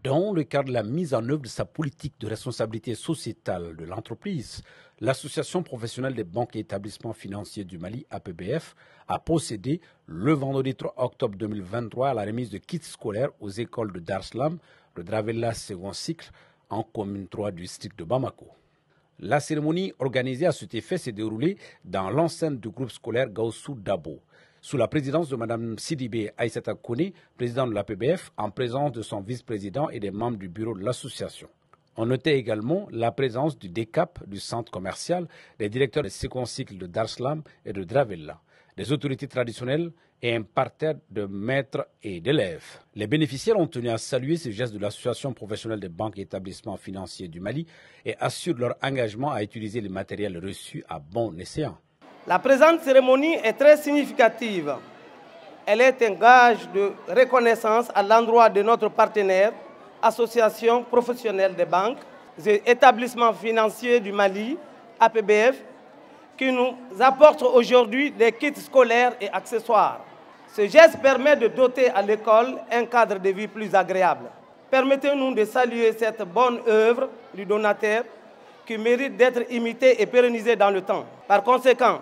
Dans le cadre de la mise en œuvre de sa politique de responsabilité sociétale de l'entreprise, l'Association professionnelle des banques et établissements financiers du Mali, APBF, a procédé le vendredi 3 octobre 2023 à la remise de kits scolaires aux écoles de Darslam, de Dravella second cycle, en commune 3 du district de Bamako. La cérémonie organisée à cet effet s'est déroulée dans l'enceinte du groupe scolaire Gaussou Dabo, sous la présidence de Mme Sidibé Aïssata Kone, présidente de l'APBF, en présence de son vice-président et des membres du bureau de l'association. On notait également la présence du DECAP, du centre commercial, des directeurs des second cycles de Darslam et de Dravella, des autorités traditionnelles et un parterre de maîtres et d'élèves. Les bénéficiaires ont tenu à saluer ce geste de l'Association professionnelle des banques et établissements financiers du Mali et assurent leur engagement à utiliser le matériel reçu à bon escient. La présente cérémonie est très significative. Elle est un gage de reconnaissance à l'endroit de notre partenaire, Association professionnelle des banques et établissements financiers du Mali, APBF, qui nous apporte aujourd'hui des kits scolaires et accessoires. Ce geste permet de doter à l'école un cadre de vie plus agréable. Permettez-nous de saluer cette bonne œuvre du donateur qui mérite d'être imitée et pérennisée dans le temps. Par conséquent,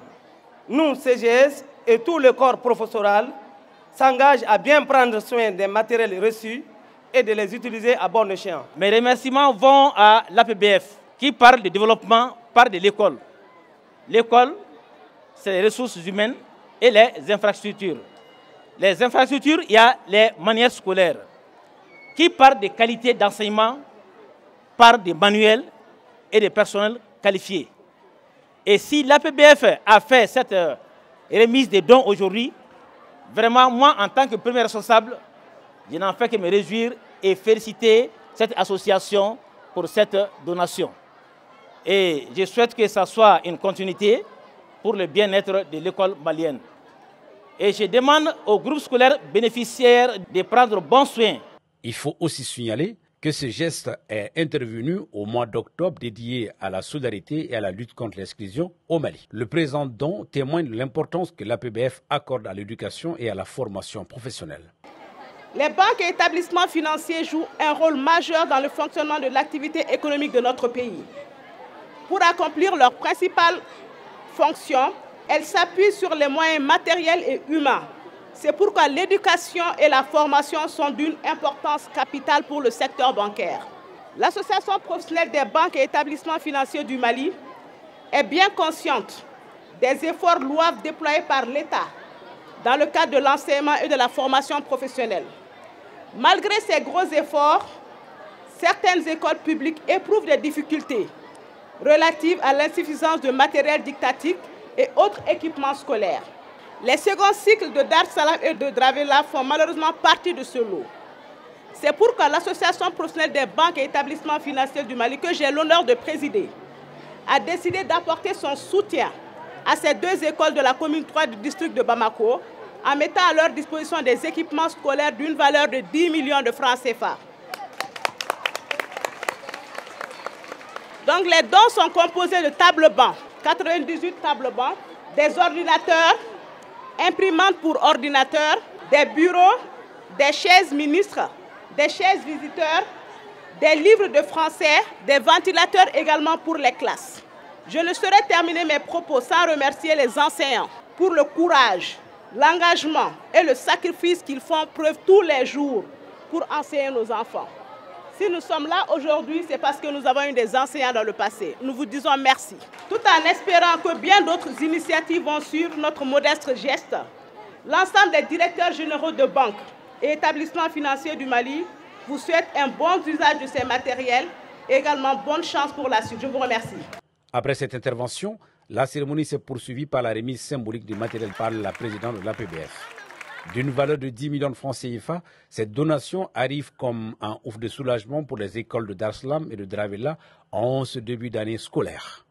nous, CGS et tout le corps professoral s'engagent à bien prendre soin des matériels reçus et de les utiliser à bon escient. Mes remerciements vont à l'APBF qui parle de développement par de l'école. L'école, c'est les ressources humaines et les infrastructures. Les infrastructures, il y a les manières scolaires qui parlent de qualité d'enseignement par des manuels et des personnels qualifiés. Et si l'APBF a fait cette remise des dons aujourd'hui, vraiment, moi, en tant que premier responsable, je n'en fais que me réjouir et féliciter cette association pour cette donation. Et je souhaite que ça soit une continuité pour le bien-être de l'école malienne. Et je demande aux groupes scolaires bénéficiaires de prendre bon soin. Il faut aussi signaler que ce geste est intervenu au mois d'octobre dédié à la solidarité et à la lutte contre l'exclusion au Mali. Le présent don témoigne de l'importance que l'APBF accorde à l'éducation et à la formation professionnelle. Les banques et établissements financiers jouent un rôle majeur dans le fonctionnement de l'activité économique de notre pays. Pour accomplir leur principale fonction, elles s'appuient sur les moyens matériels et humains. C'est pourquoi l'éducation et la formation sont d'une importance capitale pour le secteur bancaire. L'Association professionnelle des banques et établissements financiers du Mali est bien consciente des efforts louables déployés par l'État dans le cadre de l'enseignement et de la formation professionnelle. Malgré ces gros efforts, certaines écoles publiques éprouvent des difficultés relatives à l'insuffisance de matériel didactique et autres équipements scolaires. Les seconds cycles de Dar Salam et de Dravella font malheureusement partie de ce lot. C'est pourquoi l'Association professionnelle des banques et établissements financiers du Mali, que j'ai l'honneur de présider, a décidé d'apporter son soutien à ces deux écoles de la commune 3 du district de Bamako, en mettant à leur disposition des équipements scolaires d'une valeur de 10 millions de francs CFA. Donc les dons sont composés de tables-bancs, 98 tables-bancs, des ordinateurs, imprimantes pour ordinateurs, des bureaux, des chaises ministres, des chaises visiteurs, des livres de français, des ventilateurs également pour les classes. Je ne saurais terminer mes propos sans remercier les enseignants pour le courage, l'engagement et le sacrifice qu'ils font preuve tous les jours pour enseigner nos enfants. Si nous sommes là aujourd'hui, c'est parce que nous avons eu des enseignants dans le passé. Nous vous disons merci. Tout en espérant que bien d'autres initiatives vont suivre notre modeste geste, l'ensemble des directeurs généraux de banques et établissements financiers du Mali vous souhaitent un bon usage de ces matériels et également bonne chance pour la suite. Je vous remercie. Après cette intervention, la cérémonie s'est poursuivie par la remise symbolique du matériel par la présidente de l'APBF. D'une valeur de 10 millions de francs CFA, cette donation arrive comme un ouf de soulagement pour les écoles de Darslam et de Dravella en ce début d'année scolaire.